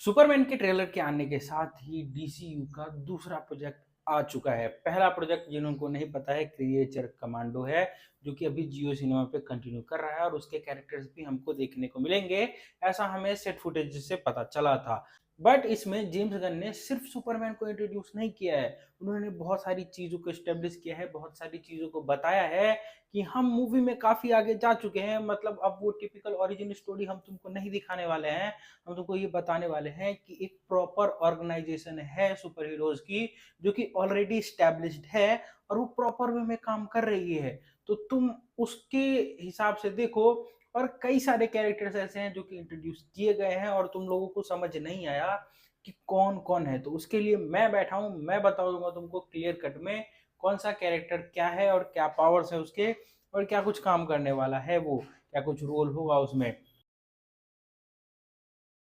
Superman के trailer के आने के साथ ही डीसीयू का दूसरा प्रोजेक्ट आ चुका है। पहला प्रोजेक्ट जिनको नहीं पता है क्रिएचर कमांडो है, जो कि अभी जियो सिनेमा पे कंटिन्यू कर रहा है और उसके कैरेक्टर्स भी हमको देखने को मिलेंगे, ऐसा हमें सेट फुटेज से पता चला था। बट इसमें जेम्स गन ने सिर्फ सुपरमैन को इंट्रोड्यूस नहीं किया है, उन्होंने बहुत सारी चीज़ों को एस्टेब्लिश किया है, बहुत सारी चीज़ों को बताया है कि हम मूवी में काफ़ी आगे जा चुके हैं। मतलब अब वो टिपिकल ओरिजिन स्टोरी हम तुमको नहीं दिखाने वाले हैं, हम तुमको ये बताने वाले हैं कि एक प्रॉपर ऑर्गेनाइजेशन है सुपर हीरोज की, जो कि ऑलरेडी स्टैब्लिश्ड है और वो प्रॉपर वे में काम कर रही है। तो तुम उसके हिसाब से देखो। और कई सारे कैरेक्टर्स ऐसे हैं जो कि इंट्रोड्यूस किए गए हैं और तुम लोगों को समझ नहीं आया कि कौन कौन है। तो उसके लिए मैं बैठा हूं, मैं बताऊंगा तुमको क्लियर कट में कौन सा कैरेक्टर क्या है और क्या पावर्स है उसके, और क्या कुछ काम करने वाला है वो, क्या कुछ रोल होगा उसमें।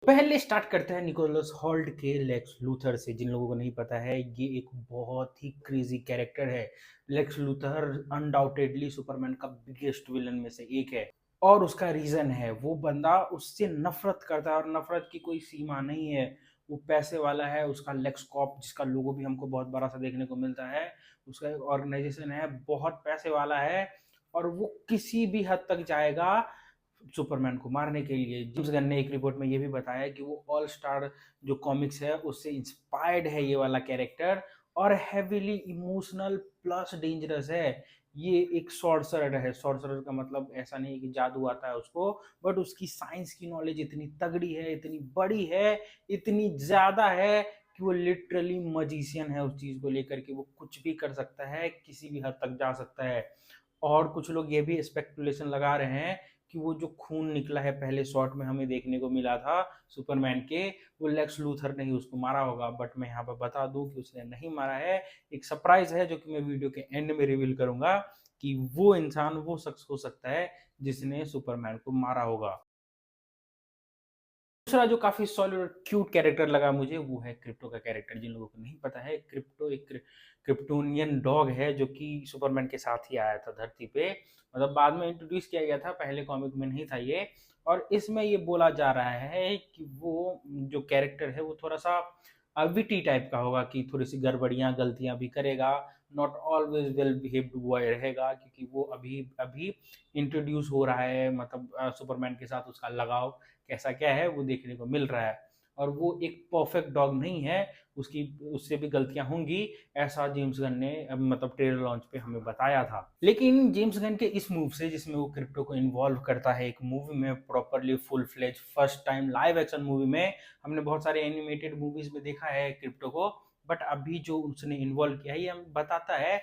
पहले स्टार्ट करते हैं निकोलस हॉल्ट के लेक्स लूथर से। जिन लोगों को नहीं पता है, ये एक बहुत ही क्रेजी कैरेक्टर है। लेक्स लूथर अनडाउटेडली सुपरमैन का बिगेस्ट विलन में से एक है, और उसका रीजन है, वो बंदा उससे नफरत करता है और नफरत की कोई सीमा नहीं है। वो पैसे वाला है। उसका लेक्स कॉप, जिसका लोगो भी हमको बहुत बड़ा सा देखने को मिलता है, उसका एक ऑर्गेनाइजेशन है, बहुत पैसे वाला है। और वो किसी भी हद तक जाएगा सुपरमैन को मारने के लिए। जेम्स गन ने एक रिपोर्ट में ये भी बताया कि वो ऑल स्टार जो कॉमिक्स है उससे इंस्पायर्ड है ये वाला कैरेक्टर, और हैवीली इमोशनल प्लस डेंजरस है। ये एक सॉर्सरर है। सॉर्सरर का मतलब ऐसा नहीं है कि जादू आता है उसको, बट उसकी साइंस की नॉलेज इतनी तगड़ी है, इतनी बड़ी है, इतनी ज्यादा है कि वो लिटरली मजिशियन है। उस चीज को लेकर के वो कुछ भी कर सकता है, किसी भी हद तक जा सकता है। और कुछ लोग ये भी स्पेकुलेशन लगा रहे हैं कि वो जो खून निकला है पहले शॉट में हमें देखने को मिला था सुपरमैन के, वो लेक्स लूथर ने ही उसको मारा होगा। बट मैं यहाँ पर बता दूं कि उसने नहीं मारा है। एक सरप्राइज है जो कि मैं वीडियो के एंड में रिवील करूंगा कि वो इंसान, वो शख्स हो सकता है जिसने सुपरमैन को मारा होगा। दूसरा जो काफी सॉलिड और क्यूट कैरेक्टर लगा मुझे, वो है क्रिप्टो का कैरेक्टर। जिन लोगों को नहीं पता है, क्रिप्टो एक क्रिप्टोनियन डॉग है जो कि सुपरमैन के साथ ही आया था धरती पे। मतलब बाद में इंट्रोड्यूस किया गया था, पहले कॉमिक में नहीं था ये। और इसमें ये बोला जा रहा है कि वो जो कैरेक्टर है वो थोड़ा सा विटी टाइप का होगा, कि थोड़ी सी गड़बड़ियां गलतियां भी करेगा, not always well behaved boy रहेगा, क्योंकि वो अभी अभी इंट्रोड्यूस हो रहा है। मतलब सुपरमैन के साथ उसका लगाव कैसा क्या है वो देखने को मिल रहा है। और वो एक परफेक्ट डॉग नहीं है, उसकी उससे भी गलतियां होंगी, ऐसा जेम्स गन ने मतलब ट्रेलर लॉन्च पे हमें बताया था। लेकिन जेम्स गन के इस मूव से, जिसमें वो क्रिप्टो को इन्वॉल्व करता है एक मूवी में properly full fledge, first time live action movie में, हमने बहुत सारे एनिमेटेड मूवीज में देखा है क्रिप्टो को, बट अभी जो उसने इन्वॉल्व किया है ये हमें बताता है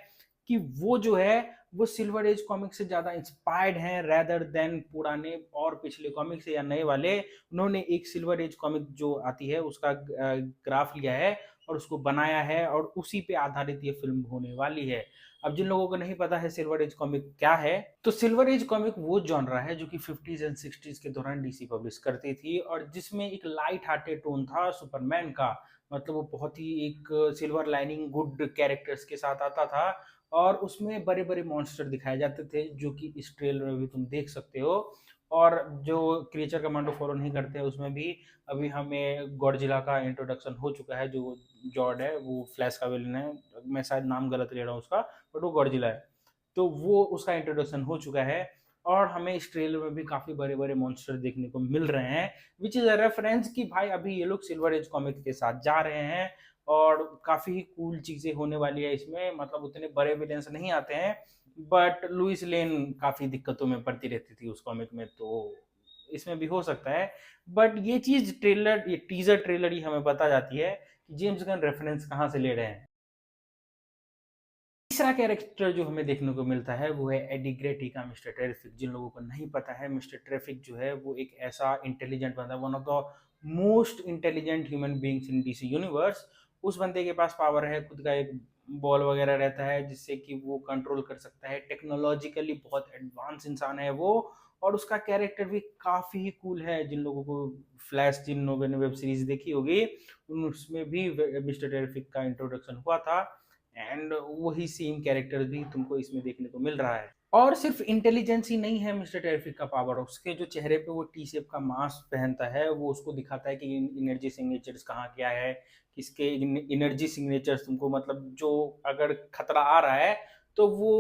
कि वो जो है वो सिल्वर एज कॉमिक से ज़्यादा इंस्पायर्ड हैं रैदर देन पुराने और पिछले कॉमिक से या नए वाले। उन्होंने एक सिल्वर एज कॉमिक जो आती है उसका ग्राफ लिया है और उसको बनाया है, और उसी पे आधारित ये फिल्म होने वाली है। अब जिन लोगों को नहीं पता है सिल्वर एज कॉमिक क्या है, तो सिल्वर एज कॉमिक वो जॉनरा है जो कि 50s एंड 60s के दौरान डीसी पब्लिश करती थी, और जिसमें एक लाइट हार्टेड टोन था सुपरमैन का। मतलब वो बहुत ही एक सिल्वर लाइनिंग गुड कैरेक्टर्स के साथ आता था, और उसमें बड़े बड़े मॉन्स्टर दिखाए जाते थे, जो कि इस ट्रेलर में भी तुम देख सकते हो। और जो क्रिएचर कमांडो फॉलो नहीं करते हैं उसमें भी अभी हमें गॉडजिला का इंट्रोडक्शन हो चुका है। जो जॉर्ड है वो फ्लैश का विलन है, मैं शायद नाम गलत ले रहा हूँ उसका, बट वो गॉडजिला है। तो वो उसका इंट्रोडक्शन हो चुका है, और हमें इस ट्रेलर में भी काफी बड़े बड़े मॉन्स्टर देखने को मिल रहे हैं, विच इज अ रेफरेंस कि भाई अभी ये लोग सिल्वर एज कॉमिक के साथ जा रहे हैं। और काफी ही कूल चीजें होने वाली है इसमें। मतलब उतने बड़े विलेंस नहीं आते हैं, बट लुइस लेन काफी दिक्कतों में पड़ती रहती थी उस कॉमिक में, तो इसमें भी हो सकता है। बट ये चीज ट्रेलर, ये टीजर ट्रेलर ही हमें बता जाती है कि जेम्स गन रेफरेंस कहाँ से ले रहे हैं। तीसरा कैरेक्टर जो हमें देखने को मिलता है वो है एडी ग्रेटी का मिस्टर ट्रैफिक। जिन लोगों को नहीं पता है, मिस्टर ट्रैफिक जो है वो एक ऐसा इंटेलिजेंट बंदा, one of the most intelligent human beings in DC universe. उस बंदे के पास पावर है, खुद का एक बॉल वगैरह रहता है जिससे कि वो कंट्रोल कर सकता है। टेक्नोलॉजिकली बहुत एडवांस इंसान है वो, और उसका कैरेक्टर भी काफी ही कूल है। जिन लोगों को फ्लैश, जिन लोगों ने वेब सीरीज देखी होगी, उसमें भी मिस्टर ट्रैफिक का इंट्रोडक्शन हुआ था, एंड वही सेम कैरेक्टर भी तुमको इसमें देखने को मिल रहा है। और सिर्फ इंटेलिजेंस ही नहीं है मिस्टर टेरिफिक का पावर, उसके जो चेहरे पे वो टी शेप का मास्क पहनता है वो उसको दिखाता है कि एनर्जी सिग्नेचर्स कहाँ क्या है, किसके एनर्जी सिग्नेचर्स तुमको मतलब जो अगर खतरा आ रहा है तो वो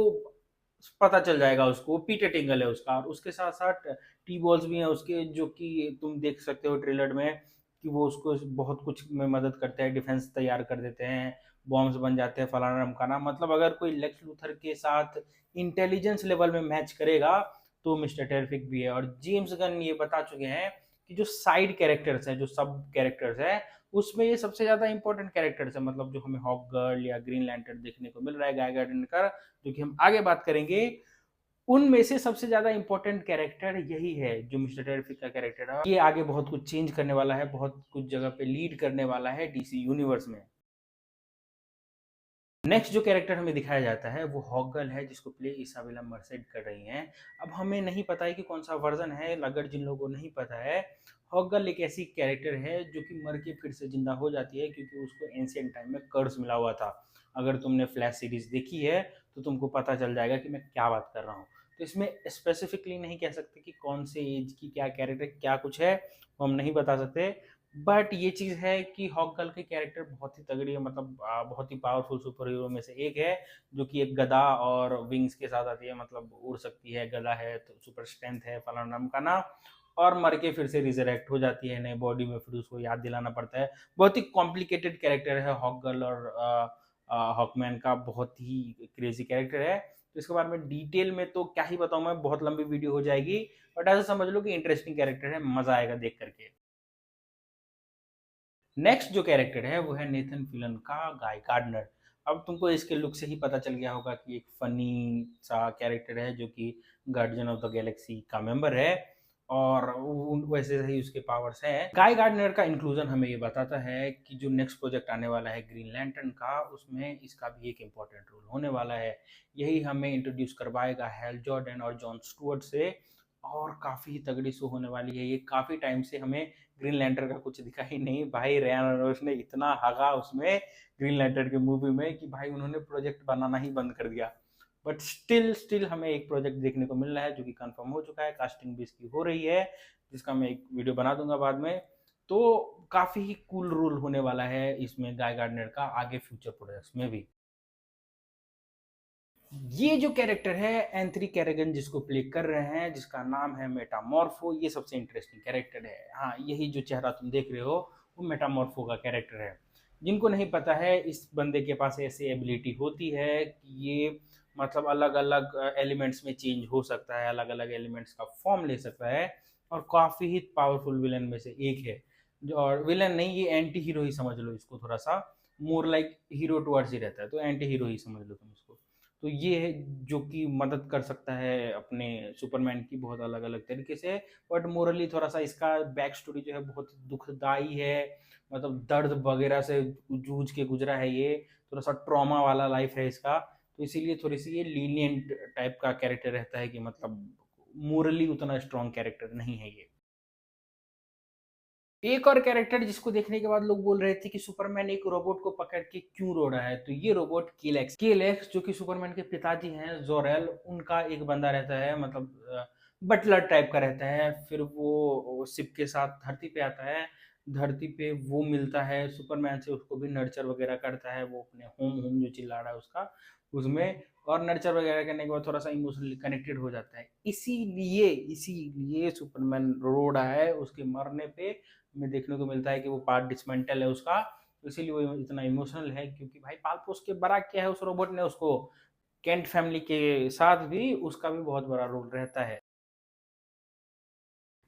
पता चल जाएगा उसको। वो पीटर टिंगल है उसका, और उसके साथ साथ टी बॉल्स भी हैं उसके, जो कि तुम देख सकते हो ट्रेलर में कि वो उसको बहुत कुछ में मदद करते हैं, डिफेंस तैयार कर देते हैं, बॉम्ब्स बन जाते हैं, फलाना ढमकाना। मतलब अगर कोई लेक्स लूथर के साथ इंटेलिजेंस लेवल में मैच करेगा तो मिस्टर टेरिफिक भी है। और जेम्स गन ये बता चुके हैं कि जो साइड कैरेक्टर्स हैं, जो सब कैरेक्टर्स हैं, उसमें ये सबसे ज्यादा इंपॉर्टेंट कैरेक्टर्स है। मतलब जो हमें हॉक गर्ल या ग्रीन लैंटर्न देखने को मिल रहा है गाय गार्डन का, जो कि हम आगे बात करेंगे, उनमें से सबसे ज्यादा इंपॉर्टेंट कैरेक्टर यही है जो मिस्टर टेरिफिक का कैरेक्टर है। ये आगे बहुत कुछ चेंज करने वाला है, बहुत कुछ जगह पे लीड करने वाला है डीसी यूनिवर्स में। नेक्स्ट जो कैरेक्टर हमें दिखाया जाता है वो हॉगल है, जिसको प्ले इसाबेला मर्सेड कर रही हैं। अब हमें नहीं पता है कि कौन सा वर्जन है, अगर जिन लोगों को नहीं पता है, हॉगल एक ऐसी कैरेक्टर है जो कि मर के फिर से जिंदा हो जाती है, क्योंकि उसको एंशिएंट टाइम में कर्स मिला हुआ था। अगर तुमने फ्लैश सीरीज देखी है तो तुमको पता चल जाएगा कि मैं क्या बात कर रहा हूँ। तो इसमें स्पेसिफिकली नहीं कह सकते कि कौन से एज की क्या कैरेक्टर क्या कुछ है, वो हम नहीं बता सकते। बट ये चीज़ है कि हॉक गर्ल की कैरेक्टर बहुत ही तगड़ी है, मतलब बहुत ही पावरफुल सुपर हीरो में से एक है, जो कि एक गदा और विंग्स के साथ आती है, मतलब उड़ सकती है, गदा है तो सुपर स्ट्रेंथ है, फलाना ढमकाना, और मर के फिर से रिजरेक्ट हो जाती है नए बॉडी में, फिर उसको याद दिलाना पड़ता है। बहुत ही कॉम्प्लिकेटेड कैरेक्टर है हॉक गर्ल, और हॉकमैन का बहुत ही क्रेजी कैरेक्टर है। तो इसके बारे में डिटेल में तो क्या ही बताऊं मैं, बहुत लंबी वीडियो हो जाएगी। बट ऐसा समझ लो कि इंटरेस्टिंग कैरेक्टर है, मजा आएगा देख करके। नेक्स्ट जो कैरेक्टर है वो है नेथन फिलन का गाय गार्डनर। अब तुमको इसके लुक से ही पता चल गया होगा कि एक फनी सा कैरेक्टर है, जो कि गार्डियन ऑफ द गैलेक्सी का मेंबर है, और वैसे ही उसके पावर्स हैं। गाय गार्डनर का इंक्लूजन हमें ये बताता है कि जो नेक्स्ट प्रोजेक्ट आने वाला है ग्रीन लैंटर्न का, उसमें इसका भी एक इम्पोर्टेंट रोल होने वाला है। यही हमें इंट्रोड्यूस करवाएगा हैल जॉर्डन और जॉन स्टुअर्ट से, और काफी तगड़ी शो होने वाली है ये। काफी टाइम से हमें ग्रीन लैंटर्न का कुछ दिखा ही नहीं भाई। रयान रेनॉल्ड्स ने इतना हगा उसमें ग्रीन लैंटर्न की मूवी में कि भाई उन्होंने प्रोजेक्ट बनाना ही बंद कर दिया। बट स्टिल हमें एक प्रोजेक्ट देखने को मिल रहा है जो कि कंफर्म हो चुका है, कास्टिंग भी इसकी हो रही है, जिसका मैं एक वीडियो बना दूंगा बाद में। तो काफी ही कूल रोल होने वाला है इसमें गाय गार्डनर का आगे फ्यूचर प्रोजेक्ट्स में भी। ये जो कैरेक्टर है एंथनी कैरेगन जिसको प्ले कर रहे हैं, जिसका नाम है मेटामॉर्फो, ये सबसे इंटरेस्टिंग कैरेक्टर है। हाँ, यही जो चेहरा तुम देख रहे हो वो मेटामॉर्फो का कैरेक्टर है। जिनको नहीं पता है, इस बंदे के पास ऐसी एबिलिटी होती है कि ये मतलब अलग अलग एलिमेंट्स में चेंज हो सकता है, अलग अलग एलिमेंट्स का फॉर्म ले सकता है, और काफी ही पावरफुल विलन में से एक है। और विलन नहीं, ये एंटी हीरो ही समझ लो इसको, थोड़ा सा मोर लाइक हीरो टुवर्ड्स ही रहता है, तो एंटी हीरो ही समझ लो तुम इसको। तो ये है जो कि मदद कर सकता है अपने सुपरमैन की बहुत अलग अलग तरीके से। बट मोरली थोड़ा सा इसका बैक स्टोरी जो है बहुत दुखदाई है, मतलब दर्द वगैरह से जूझ के गुजरा है ये, थोड़ा सा ट्रॉमा वाला लाइफ है इसका। तो इसीलिए थोड़ी सी ये लीनियंट टाइप का कैरेक्टर रहता है, कि मतलब मोरली उतना स्ट्रॉन्ग कैरेक्टर नहीं है ये। एक और कैरेक्टर जिसको देखने के बाद लोग बोल रहे थे कि सुपरमैन एक रोबोट को पकड़ के क्यों रो रहा है, तो ये रोबोट केलेक्स जो कि सुपरमैन के पिताजी हैं जोरेल, उनका एक बंदा रहता है, मतलब बटलर टाइप का रहता है। फिर वो शिप के साथ धरती पे आता है, धरती पे वो मिलता है सुपरमैन से, उसको भी नर्चर वगैरह करता है, वो अपने होम होम जो चिल्ला रहा है उसका उसमें, और नर्चर वगैरह करने के बाद थोड़ा सा इमोशनली कनेक्टेड हो जाता है। इसीलिए सुपरमैन रो रहा है, उसके मरने पे में देखने को मिलता है कि वो पार्ट डिसमेंटल है उसका, तो इसीलिए वो इतना इमोशनल है, क्योंकि भाई पाल पोस के बड़ा क्या है उस रोबोट ने उसको। केंट फैमिली के साथ भी उसका भी बहुत बड़ा रोल रहता है।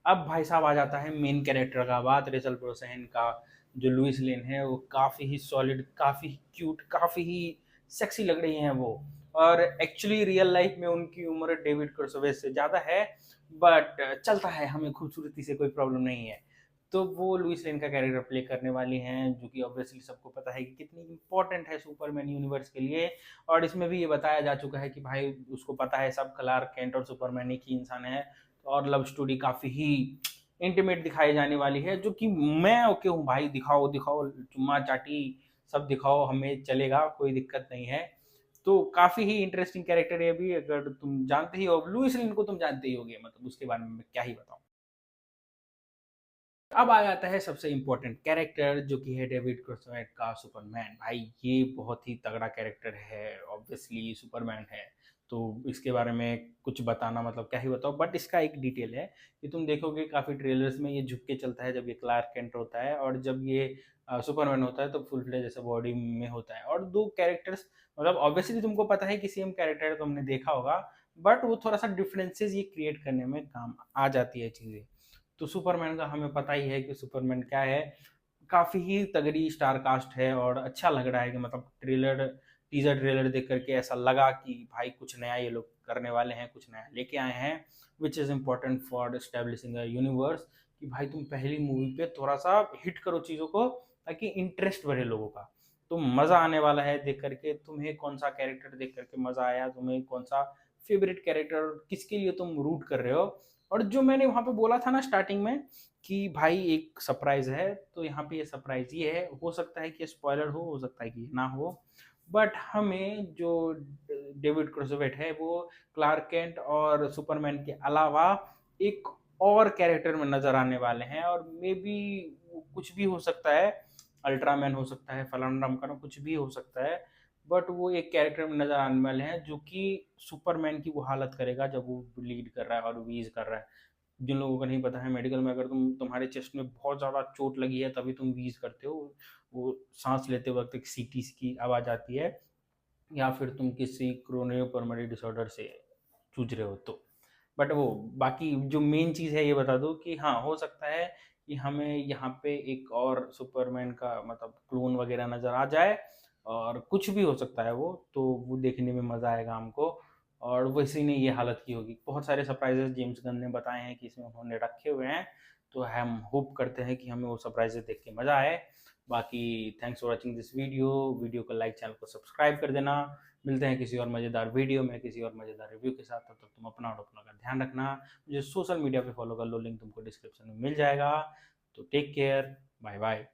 अब भाई साहब आ जाता है मेन कैरेक्टर का बात, रेचल ब्रोसनन का जो लुइस लेन है, वो काफ़ी ही सॉलिड, काफ़ी ही क्यूट, काफ़ी ही सेक्सी लग रही हैं वो। और एक्चुअली रियल लाइफ में उनकी उम्र डेविड कर्सोवेस से ज़्यादा है, बट चलता है, हमें खूबसूरती से कोई प्रॉब्लम नहीं है। तो वो लुइस लेन का कैरेक्टर प्ले करने वाली हैं, जो कि ऑब्वियसली सबको पता है कि कितनी इंपॉर्टेंट है सुपरमैन यूनिवर्स के लिए। और इसमें भी ये बताया जा चुका है कि भाई उसको पता है सब क्लार्क केंट और सुपरमैन एक ही इंसान है, और लव स्टोरी काफी ही इंटीमेट दिखाई जाने वाली है, जो कि मैं ओके हूँ भाई, दिखाओ दिखाओ, चुम्मा चाटी सब दिखाओ, हमें चलेगा, कोई दिक्कत नहीं है। तो काफ़ी ही इंटरेस्टिंग कैरेक्टर है अभी, अगर तुम जानते ही हो, लुइस लेन को तुम जानते ही होगे, मतलब उसके बारे में मैं क्या ही बताऊँ। अब आ जाता है सबसे इम्पोर्टेंट कैरेक्टर जो कि है डेविड क्रोसवेट का सुपरमैन। भाई ये बहुत ही तगड़ा कैरेक्टर है, ऑब्वियसली सुपरमैन है, तो इसके बारे में कुछ बताना मतलब क्या ही बताओ, बट इसका एक डिटेल है कि तुम देखोगे काफ़ी ट्रेलर्स में ये झुक के चलता है जब ये क्लार्क केंट होता है, और जब ये सुपरमैन होता है तो फुल फ्लेज जैसे बॉडी में होता है। और दो कैरेक्टर्स, मतलब ऑब्वियसली तुमको पता है कि सेम कैरेक्टर है, तुमने देखा होगा, बट वो थोड़ा सा डिफरेंसेस ये क्रिएट करने में काम आ जाती है चीज़ें। तो सुपरमैन का हमें पता ही है कि सुपरमैन क्या है, काफ़ी ही तगड़ी स्टार कास्ट है, और अच्छा लग रहा है कि मतलब टीजर ट्रेलर देख करके ऐसा लगा कि भाई कुछ नया ये लोग करने वाले हैं, कुछ नया लेके आए हैं, which is important for establishing a universe. कि भाई तुम पहली मूवी पे थोड़ा सा हिट करो चीज़ों को, ताकि इंटरेस्ट बढ़े लोगों का। तो मज़ा आने वाला है देख करके। तुम्हें कौन सा कैरेक्टर देख करके मज़ा आया, तुम्हें कौन सा फेवरेट कैरेक्टर, किसके लिए तुम रूट कर रहे हो। और जो मैंने वहाँ पे बोला था ना स्टार्टिंग में कि भाई एक सरप्राइज़ है, तो यहाँ पे ये सरप्राइज़ ये है, हो सकता है कि स्पॉइलर हो सकता है कि ये ना हो, बट हमें जो डेविड क्रूसोवेट है वो क्लार्क केंट और सुपरमैन के अलावा एक और कैरेक्टर में नज़र आने वाले हैं, और मे बी कुछ भी हो सकता है, अल्ट्रामैन हो सकता है, फलाना ढमकाना कुछ भी हो सकता है, बट वो एक कैरेक्टर में नज़र आने वाले हैं जो कि सुपरमैन की वो हालत करेगा जब वो ब्लीड कर रहा है और वीज़ कर रहा है। जिन लोगों को नहीं पता है, मेडिकल में अगर तुम्हारे चेस्ट में बहुत ज़्यादा चोट लगी है तभी तुम वीज़ करते हो, वो सांस लेते वक्त एक सीटी की आवाज़ आती है, या फिर तुम किसी क्रोनियोपर्मरी डिसऑर्डर से जूझ रहे हो तो। बट वो बाकी जो मेन चीज़ है ये बता दो कि हाँ, हो सकता है कि हमें यहाँ पे एक और सुपरमैन का मतलब क्लोन वगैरह नज़र आ जाए, और कुछ भी हो सकता है वो, तो वो देखने में मज़ा आएगा हमको। और वैसे ने ये हालत की होगी। बहुत सारे सरप्राइजेस जेम्स गन ने बताए हैं कि इसमें उन्होंने रखे हुए हैं, तो हम होप करते हैं कि हमें वो सरप्राइजेस देख के मज़ा आए। बाकी thanks for watching this video को लाइक, चैनल को सब्सक्राइब कर देना। मिलते हैं किसी और मज़ेदार वीडियो में किसी और मज़ेदार रिव्यू के साथ। तब तक तुम अपना और अपनों का ध्यान रखना। मुझे सोशल मीडिया पे फॉलो कर लो, लिंक तुमको डिस्क्रिप्शन में मिल जाएगा। तो टेक केयर, बाय बाय।